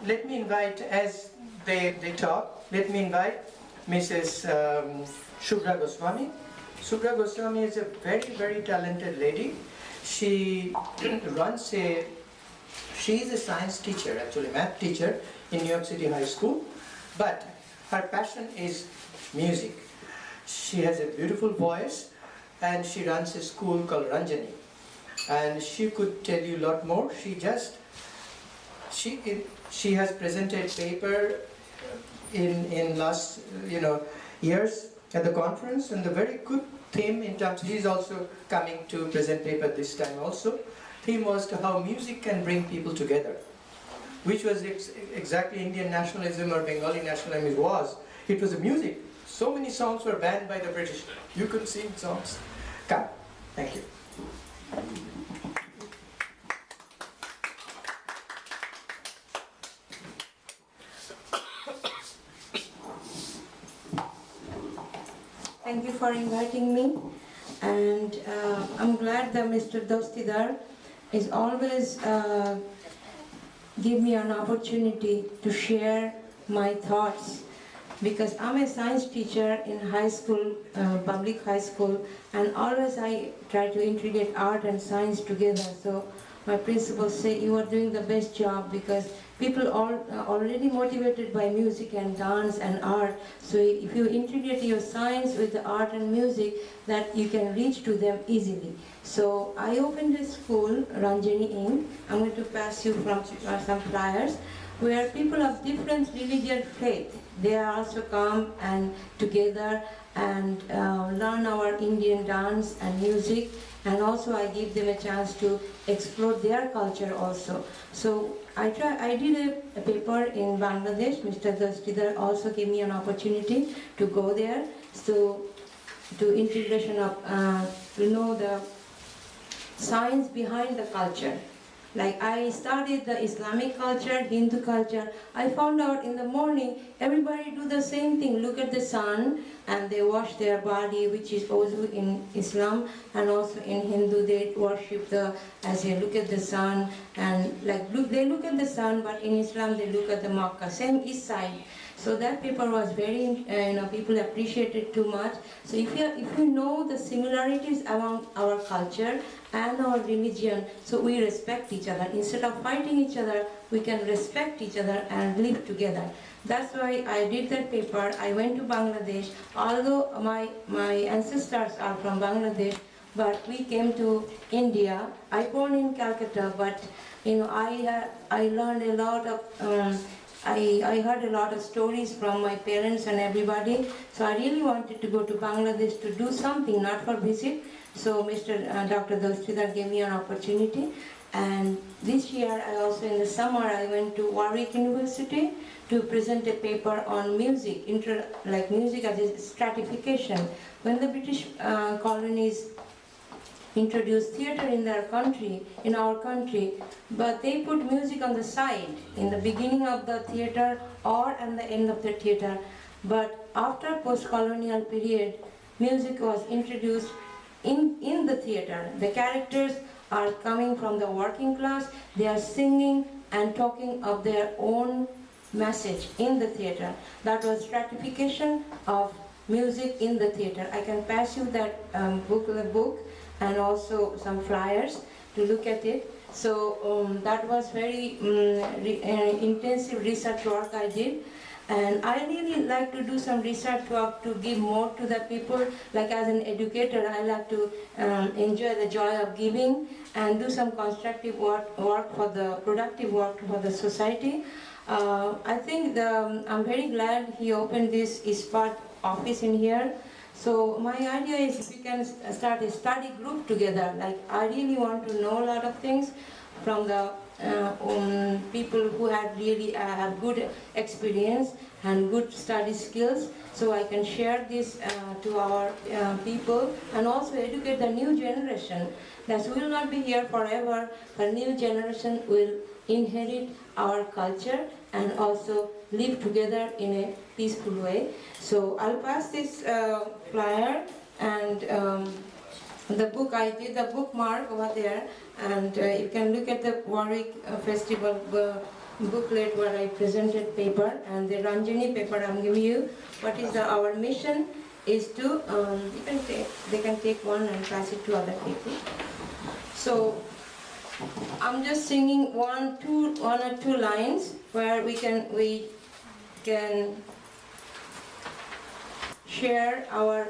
Let me invite, as they talk, let me invite Mrs. Subhra Goswami. Subhra Goswami is a very talented lady. She is a science teacher, actually math teacher in New York City High School, but her passion is music. She has a beautiful voice and she runs a school called Ranjani. And she could tell you a lot more. She has presented paper in last years at the conference, and the very good theme in terms. She's also coming to present paper this time also. Theme was to how music can bring people together, which was exactly Indian nationalism or Bengali nationalism was. It was a music. So many songs were banned by the British. You could sing songs. Come. Thank you. Thank you for inviting me, and I'm glad that Mr. Dostidar is always give me an opportunity to share my thoughts, because I'm a science teacher in high school, public high school, and always I try to integrate art and science together. So my principals say you are doing the best job, because people are already motivated by music and dance and art. So if you integrate your science with the art and music, that you can reach to them easily. So I opened a school, Ranjani Inc. I'm going to pass you from some flyers, where people of different religious faith, they are also come and together and learn our Indian dance and music, and also I give them a chance to explore their culture also. So I did a paper in Bangladesh. Mr. Dostidar also gave me an opportunity to go there. So to integration of, to know the science behind the culture. Like I studied the Islamic culture, Hindu culture. I found out in the morning, everybody do the same thing. Look at the sun and they wash their body, which is also in Islam, and also in Hindu they worship as they look at the sun, and they look at the sun, but in Islam they look at the Makkah, same east side. So that paper was very, people appreciated too much. So if you know the similarities among our culture and our religion, so we respect each other. Instead of fighting each other, we can respect each other and live together. That's why I did that paper. I went to Bangladesh. Although my ancestors are from Bangladesh, but we came to India. I born in Calcutta, but I learned a lot of. I heard a lot of stories from my parents and everybody, so I really wanted to go to Bangladesh to do something, not for visit. So Dr. Dostidar gave me an opportunity, and this year in the summer I went to Warwick University to present a paper on music, music as a stratification. When the British colonies introduced theater in our country, but they put music on the side, in the beginning of the theater or at the end of the theater. But after post-colonial period, music was introduced in the theater. The characters are coming from the working class, they are singing and talking of their own message in the theater. That was stratification of music in the theater. I can pass you that book, and also some flyers to look at it. So that was very intensive research work I did. And I really like to do some research work to give more to the people. Like as an educator, I like to enjoy the joy of giving and do some constructive work for the productive work for the society. I think I'm very glad he opened this ISPaD office in here. So my idea is if we can start a study group together. Like I really want to know a lot of things from the people who have really have good experience and good study skills, so I can share this to our people and also educate the new generation. That we will not be here forever, the new generation will inherit our culture and also live together in a peaceful way. So I'll pass this flyer, and the book, I did the bookmark over there, and you can look at the Warwick Festival booklet where I presented paper, and the Ranjani paper I'm giving you. What is our mission is to, they can take one and pass it to other people. So I'm just singing one or two lines where we can share our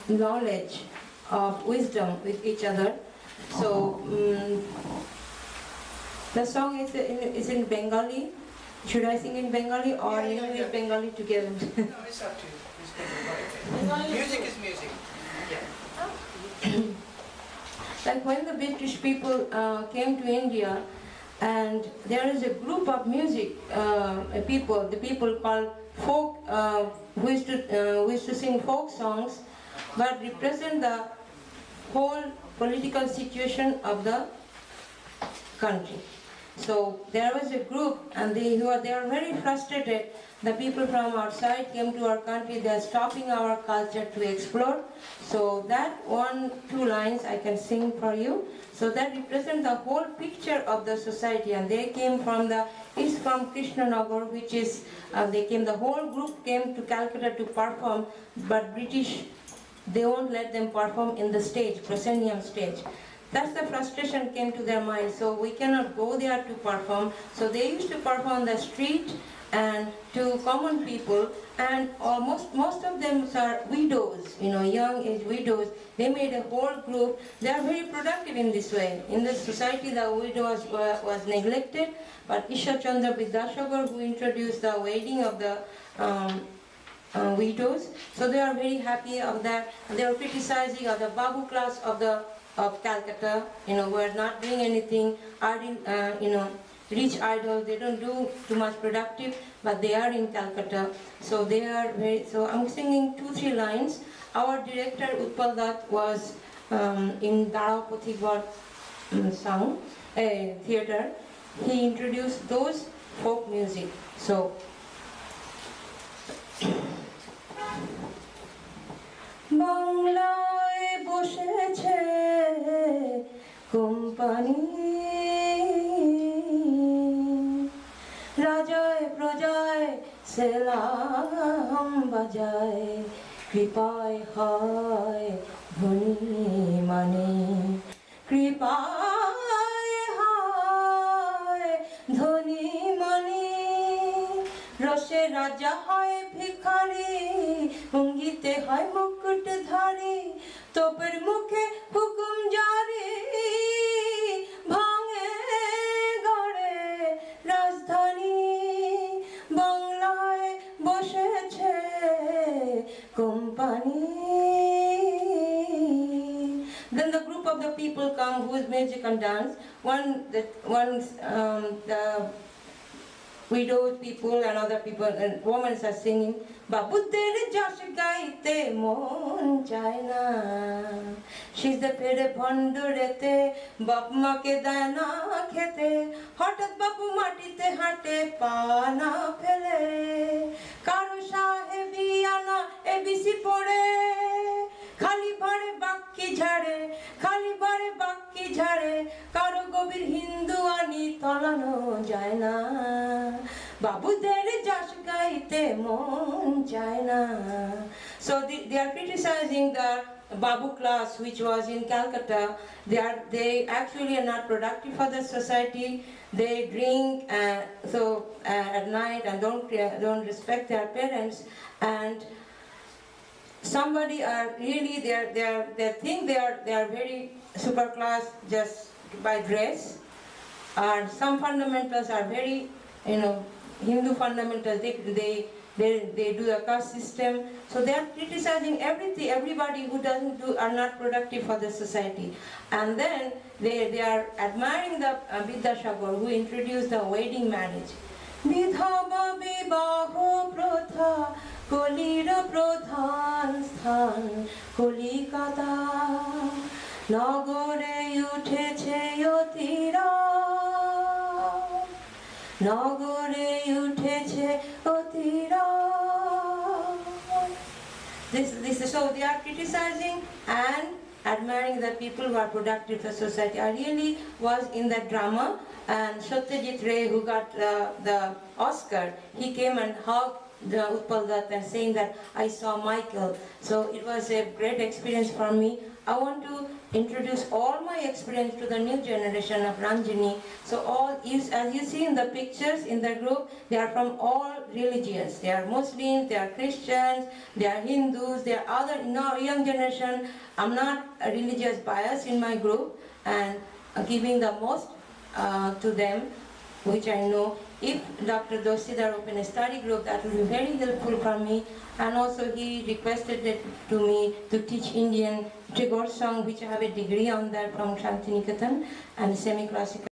knowledge of wisdom with each other. So the song is in Bengali. Should I sing in Bengali or in Bengali together? No, it's up to you. Music is music. Yeah. Like when the British people came to India, and there is a group of music the people called folk, who used to sing folk songs, but represent the whole political situation of the country. So there was a group, and they are very frustrated. The people from outside came to our country. They are stopping our culture to explore. So that 1-2 lines I can sing for you. So that represents the whole picture of the society. And they came from Krishnanagar, which is the whole group came to Calcutta to perform, but British, they won't let them perform in the stage, proscenium stage. That's the frustration came to their mind. So we cannot go there to perform. So they used to perform on the street and to common people, and most of them are widows, young age widows. They made a whole group. They are very productive in this way. In this society, the widows was neglected, but Ishwar Chandra Vidyasagar, who introduced the wedding of the widows, so they are very happy of that. They are criticizing of the Babu class of Calcutta, we're not doing anything, rich idols, they don't do too much productive, but they are in Calcutta. So they are so I'm singing 2-3 lines. Our director Utpal Dutt was in Darao Pothigwar sound theater. He introduced those folk music. So বাংলায় বসেছে company, রাজায় প্রজায় সেলাম বাজায়, কৃপায় হয় ধনী মানে, কৃপায় হয় ধনী মানে, রসে রাজা হয় ভিখারি, অঙ্গিতে হয় মুকুটধারী, তোপের মুখে হুকুম জারি, ভাঙে গড়ে রাজধানী, বাংলায় বসেছে company. Then the group of the people come, whose music and dance. The widows people and other people and women are singing, বাবুদের যশ গাইতে মন চায় না, সিজদে ফেরে ভণ্ডরেতে, বাপ মাকে দেয় না খেতে, হঠাৎ বাবু মাটিতে হাঁটে পা না ফেলে, কারো সাহেবি আনা এবিসি পড়ে, খালি বারে বাক্কি ঝাড়ে, খালি বারে বাক্কি ঝাড়ে, কারো গভীর হিন্দু আনি তলানো যায় না, বাবুদের যশ গাইতে মন চায় না। So they are criticizing the Babu class, which was in Calcutta. They actually are not productive for the society. They drink at night and don't respect their parents, and somebody are really they think they are very super class just by dress, and some fundamentals are very Hindu fundamentals. They do a caste system, so they are criticizing everybody who are not productive for the society, and then they are admiring the Vidyasagar, who introduced the wedding marriage. বিধবা বিবাহ প্রথা কলির প্রধান স্থান কলিকাতা, নগরে উঠেছে অতিরা, নগরে উঠেছে অতিরা। This is So they are criticizing and admiring the people who are productive for society. I really was in that drama, and Satyajit Ray, who got the Oscar, he came and hugged the Utpal Dutt and saying that I saw Michael. So it was a great experience for me. I want to introduce all my experience to the new generation of Ranjini. So as you see in the pictures in the group, they are from all religions. They are Muslims, they are Christians, they are Hindus, they are other young generation. I'm not a religious bias in my group, and giving the most to them, which I know. If Dr. Dosidar opened a study group, that would be very helpful for me. And also he requested it to me to teach Indian Tagore song, which I have a degree on that from Shantiniketan, and semi-classical.